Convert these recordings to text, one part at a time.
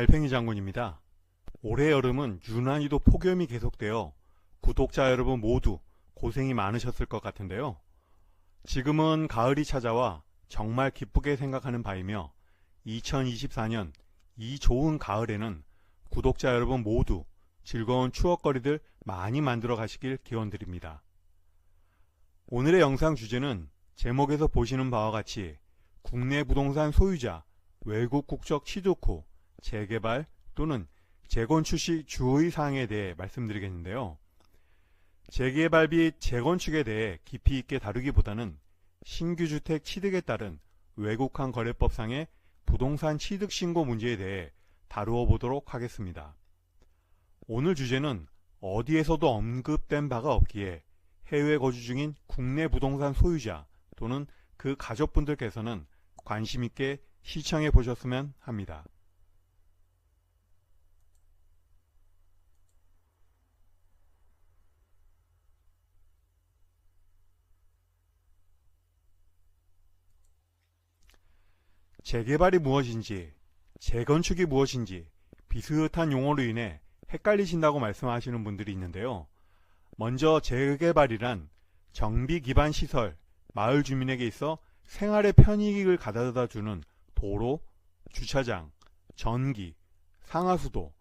달팽이 장군입니다. 올해 여름은 유난히도 폭염이 계속되어 구독자 여러분 모두 고생이 많으셨을 것 같은데요. 지금은 가을이 찾아와 정말 기쁘게 생각하는 바이며 2024년 이 좋은 가을에는 구독자 여러분 모두 즐거운 추억거리들 많이 만들어 가시길 기원드립니다. 오늘의 영상 주제는 제목에서 보시는 바와 같이 국내 부동산 소유자 외국 국적 취득 후 재개발 또는 재건축 시 주의사항에 대해 말씀드리겠는데요. 재개발 및 재건축에 대해 깊이 있게 다루기보다는 신규 주택 취득에 따른 외국환 거래법상의 부동산 취득 신고 문제에 대해 다루어 보도록 하겠습니다. 오늘 주제는 어디에서도 언급된 바가 없기에 해외 거주 중인 국내 부동산 소유자 또는 그 가족분들께서는 관심 있게 시청해 보셨으면 합니다. 재개발이 무엇인지, 재건축이 무엇인지 비슷한 용어로 인해 헷갈리신다고 말씀하시는 분들이 있는데요. 먼저 재개발이란 정비 기반 시설, 마을 주민에게 있어 생활의 편익을 가져다 주는 도로, 주차장, 전기, 상하수도,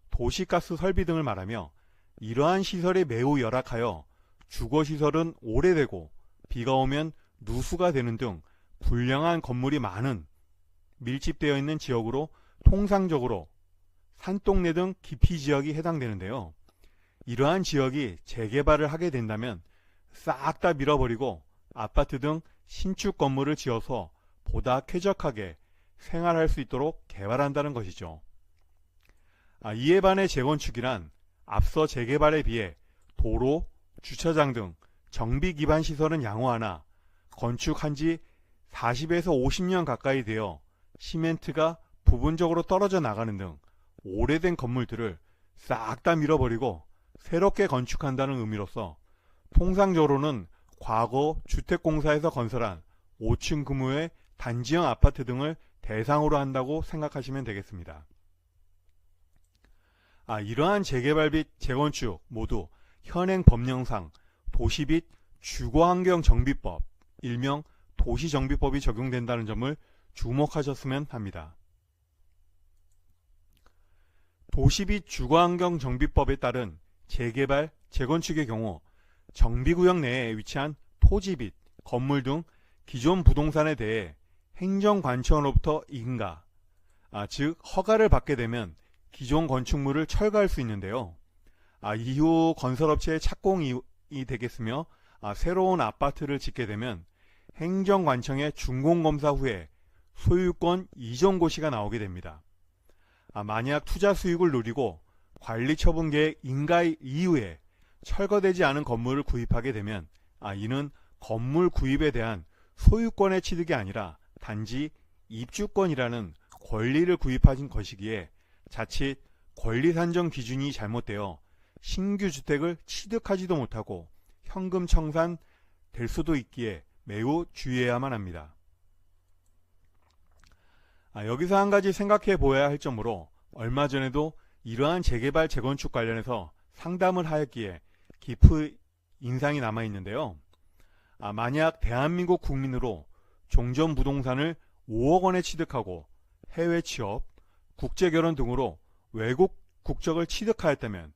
도시가스 설비 등을 말하며 이러한 시설이 매우 열악하여 주거시설은 오래되고 비가 오면 누수가 되는 등 불량한 건물이 많은 밀집되어 있는 지역으로 통상적으로 산동네 등 기피 지역이 해당되는데요. 이러한 지역이 재개발을 하게 된다면 싹 다 밀어버리고 아파트 등 신축 건물을 지어서 보다 쾌적하게 생활할 수 있도록 개발한다는 것이죠. 이에 반해 재건축이란 앞서 재개발에 비해 도로, 주차장 등 정비 기반 시설은 양호하나 건축한 지 40에서 50년 가까이 되어 시멘트가 부분적으로 떨어져 나가는 등 오래된 건물들을 싹 다 밀어버리고 새롭게 건축한다는 의미로서 통상적으로는 과거 주택공사에서 건설한 5층 규모의 단지형 아파트 등을 대상으로 한다고 생각하시면 되겠습니다. 이러한 재개발 및 재건축 모두 현행 법령상 도시 및 주거환경정비법, 일명 도시정비법이 적용된다는 점을 주목하셨으면 합니다. 도시 및 주거환경정비법에 따른 재개발, 재건축의 경우 정비구역 내에 위치한 토지 및 건물 등 기존 부동산에 대해 행정관청으로부터 인가, 즉 허가를 받게 되면 기존 건축물을 철거할 수 있는데요. 이후 건설업체의 착공이 되겠으며 새로운 아파트를 짓게 되면 행정관청의 준공검사 후에 소유권 이전 고시가 나오게 됩니다. 만약 투자 수익을 누리고 관리처분계획 인가 이후에 철거되지 않은 건물을 구입하게 되면 이는 건물 구입에 대한 소유권의 취득이 아니라 단지 입주권이라는 권리를 구입하신 것이기에 자칫 권리 산정 기준이 잘못되어 신규 주택을 취득하지도 못하고 현금 청산 될 수도 있기에 매우 주의해야만 합니다. 여기서 한 가지 생각해 보아야 할 점으로 얼마 전에도 이러한 재개발 재건축 관련해서 상담을 하였기에 깊은 인상이 남아 있는데요. 만약 대한민국 국민으로 종전부동산을 5억 원에 취득하고 해외 취업, 국제결혼 등으로 외국 국적을 취득하였다면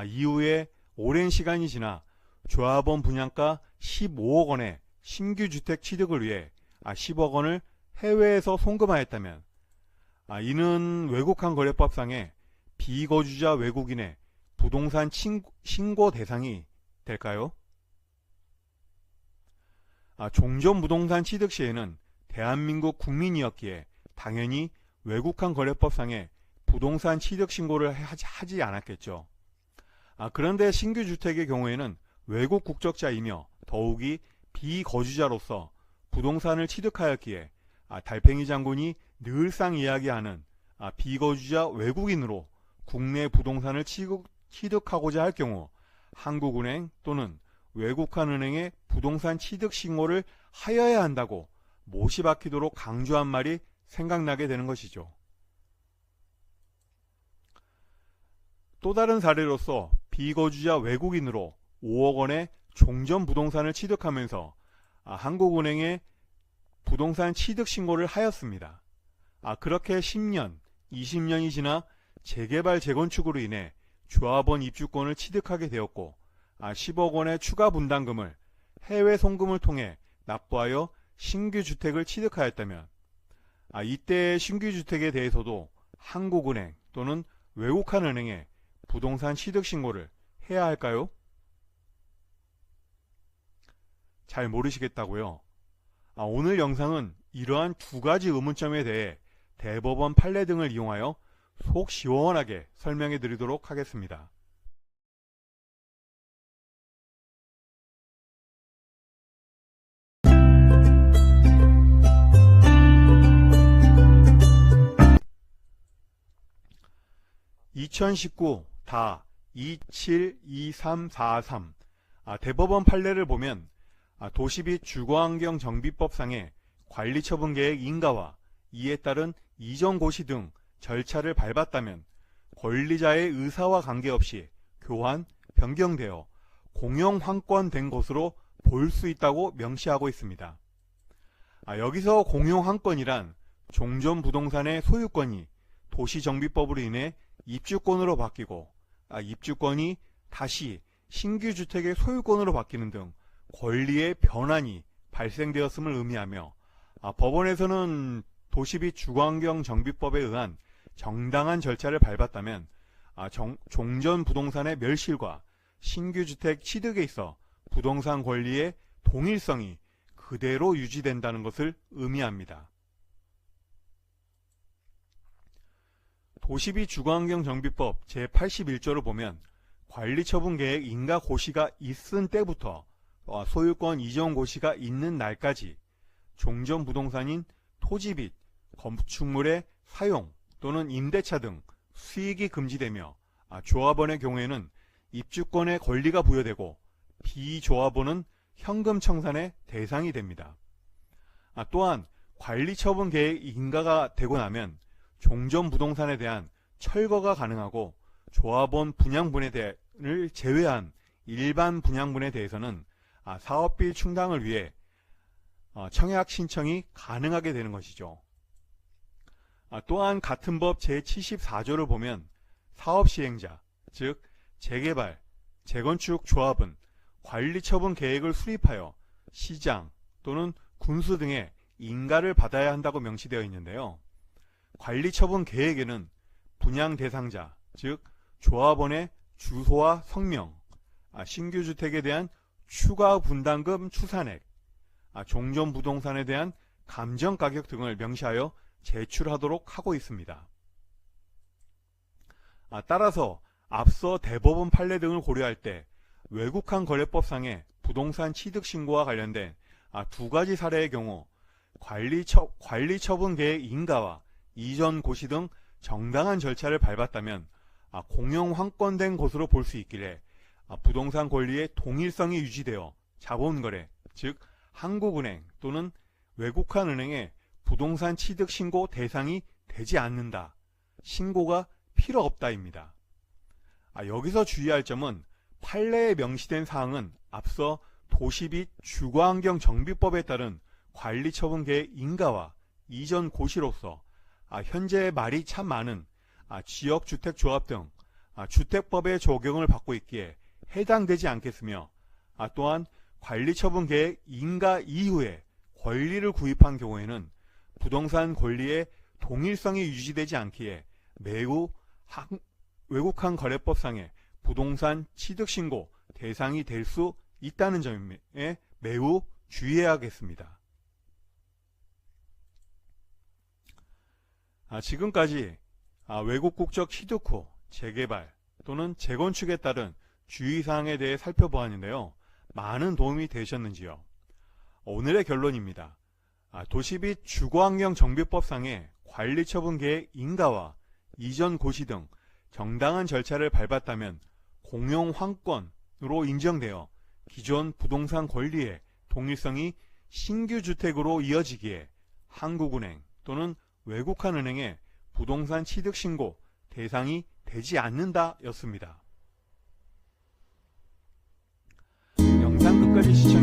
이후에 오랜 시간이 지나 조합원 분양가 15억 원의 신규 주택 취득을 위해 10억 원을 해외에서 송금하였다면 이는 외국환 거래법상의 비거주자 외국인의 부동산 신고 대상이 될까요? 종전부동산 취득 시에는 대한민국 국민이었기에 당연히 외국환 거래법상의 부동산 취득 신고를 하지 않았겠죠. 그런데 신규 주택의 경우에는 외국 국적자이며 더욱이 비거주자로서 부동산을 취득하였기에 달팽이 장군이 늘상 이야기하는 비거주자 외국인으로 국내 부동산을 취득하고자 할 경우 한국은행 또는 외국환은행에 부동산 취득 신고를 하여야 한다고 못이 박히도록 강조한 말이 생각나게 되는 것이죠. 또 다른 사례로서 비거주자 외국인으로 5억 원의 종전 부동산을 취득하면서 한국은행에 부동산 취득 신고를 하였습니다. 그렇게 10년, 20년이 지나 재개발 재건축으로 인해 조합원 입주권을 취득하게 되었고 10억 원의 추가 분담금을 해외 송금을 통해 납부하여 신규 주택을 취득하였다면 이때의 신규 주택에 대해서도 한국은행 또는 외국한 은행에 부동산 취득 신고를 해야 할까요? 잘 모르시겠다고요? 오늘 영상은 이러한 두 가지 의문점에 대해 대법원 판례 등을 이용하여 속 시원하게 설명해 드리도록 하겠습니다. (2019-272343) 대법원 판례를 보면 도시 및 주거환경정비법상의 관리처분계획 인가와 이에 따른 이전 고시 등 절차를 밟았다면 권리자의 의사와 관계없이 교환, 변경되어 공용환권된 것으로 볼 수 있다고 명시하고 있습니다. 여기서 공용환권이란 종전부동산의 소유권이 도시정비법으로 인해 입주권으로 바뀌고 입주권이 다시 신규주택의 소유권으로 바뀌는 등 권리의 변환이 발생되었음을 의미하며 법원에서는 도시 및 주거환경정비법에 의한 정당한 절차를 밟았다면 종전부동산의 멸실과 신규주택 취득에 있어 부동산 권리의 동일성이 그대로 유지된다는 것을 의미합니다. 도시 및 주거환경정비법 제81조를 보면 관리처분계획 인가고시가 있은 때부터 소유권 이전 고시가 있는 날까지 종전부동산인 토지 및 건축물의 사용 또는 임대차 등 수익이 금지되며 조합원의 경우에는 입주권의 권리가 부여되고 비조합원은 현금 청산의 대상이 됩니다. 또한 관리처분계획 인가가 되고 나면 종전부동산에 대한 철거가 가능하고 조합원 분양분해를 제외한 일반 분양분에 대해서는 사업비 충당을 위해 청약 신청이 가능하게 되는 것이죠. 또한 같은 법 제74조를 보면 사업시행자, 즉 재개발, 재건축 조합은 관리처분 계획을 수립하여 시장 또는 군수 등의 인가를 받아야 한다고 명시되어 있는데요. 관리처분 계획에는 분양 대상자, 즉 조합원의 주소와 성명, 신규주택에 대한 추가 분담금 추산액, 종전부동산에 대한 감정가격 등을 명시하여 제출하도록 하고 있습니다. 따라서 앞서 대법원 판례 등을 고려할 때 외국한 거래법상의 부동산 취득 신고와 관련된 두 가지 사례의 경우 관리처분 계획 인가와 이전 고시 등 정당한 절차를 밟았다면 공용환권된 것으로 볼 수 있기에 부동산 권리의 동일성이 유지되어 자본거래, 즉 한국은행 또는 외국한 은행의 부동산 취득 신고 대상이 되지 않는다. 신고가 필요 없다입니다. 여기서 주의할 점은 판례에 명시된 사항은 앞서 도시 및 주거환경정비법에 따른 관리처분계획 인가와 이전 고시로서 현재 말이 참 많은 지역주택조합 등 주택법의 적용을 받고 있기에 해당되지 않겠으며 또한 관리처분계획 인가 이후에 권리를 구입한 경우에는 부동산 권리의 동일성이 유지되지 않기에 매우 외국한 거래법상의 부동산 취득신고 대상이 될 수 있다는 점에 매우 주의해야겠습니다. 지금까지 외국 국적 취득 후 재개발 또는 재건축에 따른 주의사항에 대해 살펴보았는데요. 많은 도움이 되셨는지요? 오늘의 결론입니다. 도시 및 주거환경정비법상의 관리처분계획 인가와 이전 고시 등 정당한 절차를 밟았다면 공용환권으로 인정되어 기존 부동산 권리의 동일성이 신규주택으로 이어지기에 한국은행 또는 외국한 은행의 부동산 취득신고 대상이 되지 않는다 였습니다. 영상 끝까지 시청해